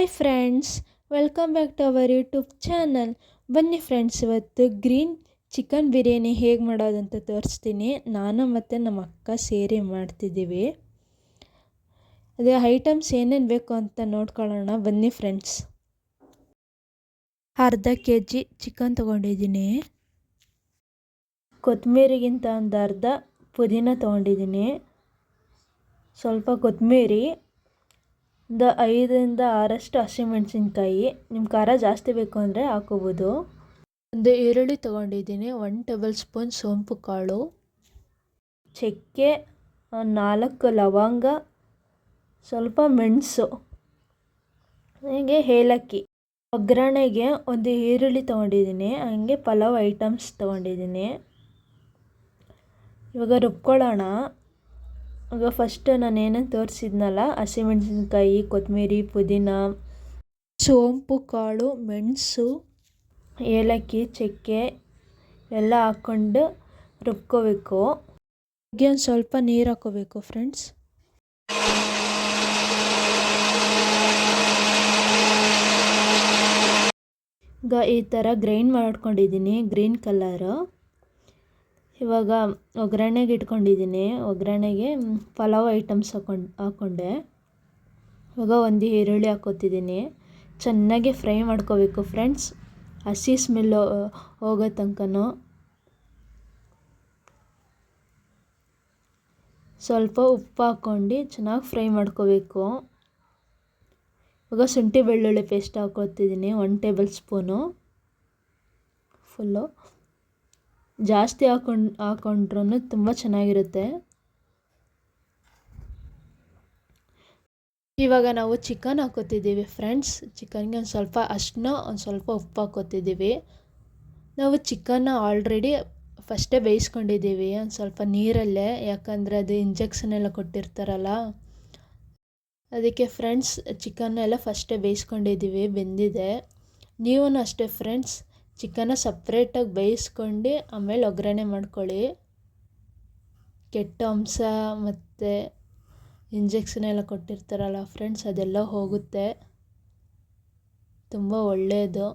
Hi friends, welcome back to our YouTube channel. ಬನ್ನಿ friends, ಇವತ್ತು green chicken biryani ಹೇಗೆ ಮಾಡೋದಂತ ತೋರಿಸ್ತೀನಿ. ನಾನು ಮತ್ತು ನಮ್ಮ ಅಕ್ಕ ಸೇರಿ ಮಾಡ್ತಿದ್ದೀವಿ. ಅದೇ ಐಟಮ್ಸ್ ಏನೇನು ಬೇಕು ಅಂತ ನೋಡ್ಕೊಳ್ಳೋಣ ಬನ್ನಿ ಫ್ರೆಂಡ್ಸ್. ಅರ್ಧ kg ಚಿಕನ್ ತೊಗೊಂಡಿದ್ದೀನಿ. ಕೊತ್ತಂಬರಿಗಿಂತ ಒಂದು ಅರ್ಧ ಪುದೀನ ತೊಗೊಂಡಿದ್ದೀನಿ. ಸ್ವಲ್ಪ ಕೊತ್ತಂಬರಿ, ಒಂದು 5-6 ಹಸಿಮೆಣಸಿನ್ಕಾಯಿ. ನಿಮ್ಮ ಖಾರ ಜಾಸ್ತಿ ಬೇಕು ಅಂದರೆ ಹಾಕೋಬೋದು. ಒಂದು ಈರುಳ್ಳಿ ತೊಗೊಂಡಿದ್ದೀನಿ. 1 ಟೇಬಲ್ ಸ್ಪೂನ್ ಸೋಂಪು ಕಾಳು, ಚಕ್ಕೆ, 4 ಲವಂಗ, ಸ್ವಲ್ಪ ಮೆಣಸು, ಹೀಗೆ ಏಲಕ್ಕಿ. ಒಗ್ಗರಣೆಗೆ ಒಂದು ಈರುಳ್ಳಿ ತೊಗೊಂಡಿದ್ದೀನಿ. ಹಾಗೆ ಪಲಾವ್ ಐಟಮ್ಸ್ ತೊಗೊಂಡಿದ್ದೀನಿ. ಇವಾಗ ರುಬ್ಕೊಳ್ಳೋಣ. ಈಗ ಫಸ್ಟ್ ನಾನು ಏನೇನು ತೋರಿಸಿದ್ನಲ್ಲ, ಹಸಿಮೆಣಸಿನ್ಕಾಯಿ, ಕೊತ್ತಂಬರಿ, ಪುದೀನ, ಸೋಂಪು ಕಾಳು, ಮೆಣಸು, ಏಲಕ್ಕಿ, ಚಕ್ಕೆ ಎಲ್ಲ ಹಾಕ್ಕೊಂಡು ರುಬ್ಕೋಬೇಕು. ಹಾಗೆ ಒಂದು ಸ್ವಲ್ಪ ನೀರು ಹಾಕೋಬೇಕು ಫ್ರೆಂಡ್ಸ್. ಈಗ ಈ ಥರ ಗ್ರೈಂಡ್ ಮಾಡ್ಕೊಂಡಿದ್ದೀನಿ, ಗ್ರೀನ್ ಕಲರು. ಇವಾಗ ಒಗ್ಗರಣೆಗೆ ಇಟ್ಕೊಂಡಿದ್ದೀನಿ. ಒಗ್ಗರಣೆಗೆ ಪಲಾವ್ ಐಟಮ್ಸ್ ಹಾಕ್ಕೊಂಡೆ. ಇವಾಗ ಒಂದು ಈರುಳ್ಳಿ ಹಾಕ್ಕೋತಿದ್ದೀನಿ. ಚೆನ್ನಾಗಿ ಫ್ರೈ ಮಾಡ್ಕೋಬೇಕು ಫ್ರೆಂಡ್ಸ್, ಹಸಿ ಸ್ಮೆಲ್ ಹೋಗೋ ತನಕನೂ. ಸ್ವಲ್ಪ ಉಪ್ಪು ಹಾಕ್ಕೊಂಡು ಚೆನ್ನಾಗಿ ಫ್ರೈ ಮಾಡ್ಕೋಬೇಕು. ಇವಾಗ ಶುಂಠಿ ಬೆಳ್ಳುಳ್ಳಿ ಪೇಸ್ಟ್ ಹಾಕ್ಕೊತಿದ್ದೀನಿ, 1 ಟೇಬಲ್ ಸ್ಪೂನು ಫುಲ್ಲು. ಜಾಸ್ತಿ ಹಾಕೊಂಡ್ರೂ ತುಂಬ ಚೆನ್ನಾಗಿರುತ್ತೆ. ಇವಾಗ ನಾವು ಚಿಕನ್ ಹಾಕೋತಿದ್ದೀವಿ ಫ್ರೆಂಡ್ಸ್. ಚಿಕನ್ಗೆ ಒಂದು ಸ್ವಲ್ಪ ಅರಿಶಿನ, ಒಂದು ಸ್ವಲ್ಪ ಉಪ್ಪು ಹಾಕೋತಿದ್ದೀವಿ. ನಾವು ಚಿಕನ್ನ ಆಲ್ರೆಡಿ ಫಸ್ಟೇ ಬೇಯಿಸ್ಕೊಂಡಿದ್ದೀವಿ ಒಂದು ಸ್ವಲ್ಪ ನೀರಲ್ಲೇ, ಯಾಕಂದರೆ ಅದು ಇಂಜೆಕ್ಷನ್ ಎಲ್ಲ ಕೊಟ್ಟಿರ್ತಾರಲ್ಲ ಅದಕ್ಕೆ ಫ್ರೆಂಡ್ಸ್. ಚಿಕನ್ನೆಲ್ಲ ಫಸ್ಟೇ ಬೇಯಿಸ್ಕೊಂಡಿದ್ದೀವಿ, ಬೆಂದಿದೆ. ನೀವೂ ಅಷ್ಟೇ ಫ್ರೆಂಡ್ಸ್, ಚಿಕನ್ನ ಸಪ್ರೇಟಾಗಿ ಬೇಯಿಸ್ಕೊಂಡು ಆಮೇಲೆ ಒಗ್ಗರಣೆ ಮಾಡ್ಕೊಳ್ಳಿ. ಕೆಟ್ಟ ಅಂಶ ಮತ್ತು ಇಂಜೆಕ್ಷನ್ ಎಲ್ಲ ಕೊಟ್ಟಿರ್ತಾರಲ್ಲ ಫ್ರೆಂಡ್ಸ್, ಅದೆಲ್ಲ ಹೋಗುತ್ತೆ. ತುಂಬ ಒಳ್ಳೆಯದು,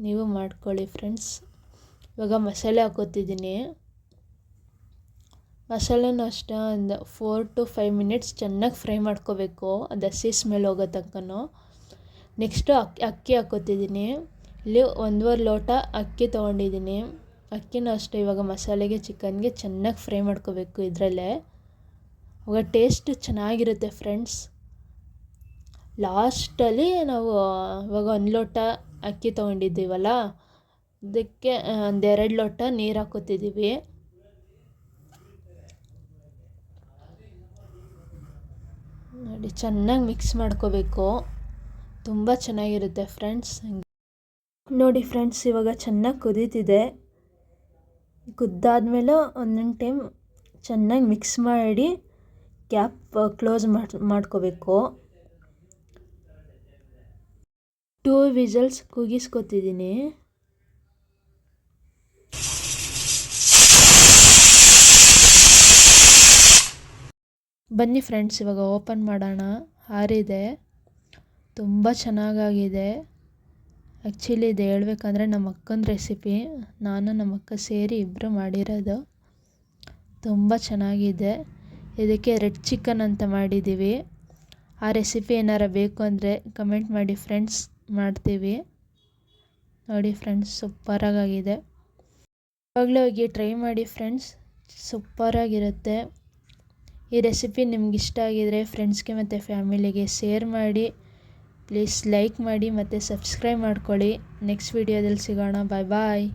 ನೀವು ಮಾಡ್ಕೊಳ್ಳಿ ಫ್ರೆಂಡ್ಸ್. ಇವಾಗ ಮಸಾಲೆ ಹಾಕೋತಿದ್ದೀನಿ. ಮಸಾಲೆನೂ ಅಷ್ಟೇ ಒಂದು 4 to 5 ಮಿನಿಟ್ಸ್ ಚೆನ್ನಾಗಿ ಫ್ರೈ ಮಾಡ್ಕೋಬೇಕು, ಅದು ಹಸಿ ಸ್ಮೆಲ್ ಹೋಗೋ ತನಕನೂ. ನೆಕ್ಸ್ಟು ಅಕ್ಕಿ ಹಾಕೋತಿದ್ದೀನಿ. ಇಲ್ಲಿ 1.25 ಲೋಟ ಅಕ್ಕಿ ತೊಗೊಂಡಿದ್ದೀನಿ. ಅಕ್ಕಿನೂ ಅಷ್ಟೇ ಇವಾಗ ಮಸಾಲೆಗೆ, ಚಿಕನ್ಗೆ ಚೆನ್ನಾಗಿ ಫ್ರೈ ಮಾಡ್ಕೋಬೇಕು ಇದರಲ್ಲೇ. ಅವಾಗ ಟೇಸ್ಟ್ ಚೆನ್ನಾಗಿರುತ್ತೆ ಫ್ರೆಂಡ್ಸ್. ಲಾಸ್ಟಲ್ಲಿ ನಾವು ಇವಾಗ 1 ಲೋಟ ಅಕ್ಕಿ ತೊಗೊಂಡಿದ್ದೀವಲ್ಲ, ಅದಕ್ಕೆ 1-2 ಲೋಟ ನೀರು ಹಾಕೋತಿದ್ದೀವಿ. ನೋಡಿ, ಚೆನ್ನಾಗಿ ಮಿಕ್ಸ್ ಮಾಡ್ಕೋಬೇಕು, ತುಂಬ ಚೆನ್ನಾಗಿರುತ್ತೆ ಫ್ರೆಂಡ್ಸ್. ನೋಡಿ ಫ್ರೆಂಡ್ಸ್, ಇವಾಗ ಚೆನ್ನಾಗಿ ಕುದೀತಿದೆ. ಕುದ್ದಾದ್ಮೇಲೆ ಒಂದೊಂದು ಟೈಮ್ ಚೆನ್ನಾಗಿ ಮಿಕ್ಸ್ ಮಾಡಿ ಕ್ಯಾಪ್ ಕ್ಲೋಸ್ ಮಾಡ್ಕೋಬೇಕು. 2 ವಿಸಲ್ಸ್ ಕೂಗಿಸ್ಕೊತಿದ್ದೀನಿ. ಬನ್ನಿ ಫ್ರೆಂಡ್ಸ್, ಇವಾಗ ಓಪನ್ ಮಾಡೋಣ. ಆರಿದೆ, ತುಂಬ ಚೆನ್ನಾಗಾಗಿದೆ. ಆ್ಯಕ್ಚುಲಿ ಇದು ಹೇಳ್ಬೇಕಂದ್ರೆ ನಮ್ಮ ಅಕ್ಕನ ರೆಸಿಪಿ. ನಾನು ನಮ್ಮ ಅಕ್ಕ ಸೇರಿ ಇಬ್ಬರು ಮಾಡಿರೋದು. ತುಂಬ ಚೆನ್ನಾಗಿದೆ. ಇದಕ್ಕೆ ರೆಡ್ ಚಿಕನ್ ಅಂತ ಮಾಡಿದ್ದೀವಿ. ಆ ರೆಸಿಪಿ ಏನಾರ ಬೇಕು ಅಂದರೆ ಕಮೆಂಟ್ ಮಾಡಿ ಫ್ರೆಂಡ್ಸ್, ಮಾಡ್ತೀವಿ. ನೋಡಿ ಫ್ರೆಂಡ್ಸ್, ಸೂಪರಾಗಿದೆ. ಇವಾಗಲೇ ಹೋಗಿ ಟ್ರೈ ಮಾಡಿ ಫ್ರೆಂಡ್ಸ್, ಸೂಪರಾಗಿರುತ್ತೆ. ಈ ರೆಸಿಪಿ ನಿಮ್ಗೆ ಇಷ್ಟ ಆಗಿದರೆ ಫ್ರೆಂಡ್ಸ್ಗೆ ಮತ್ತು ಫ್ಯಾಮಿಲಿಗೆ ಶೇರ್ ಮಾಡಿ. ಪ್ಲೀಸ್ ಲೈಕ್ ಮಾಡಿ ಮತ್ತು ಸಬ್ಸ್ಕ್ರೈಬ್ ಮಾಡ್ಕೊಳ್ಳಿ. ನೆಕ್ಸ್ಟ್ ವಿಡಿಯೋದಲ್ಲಿ ಸಿಗೋಣ. ಬಾಯ್ ಬಾಯ್.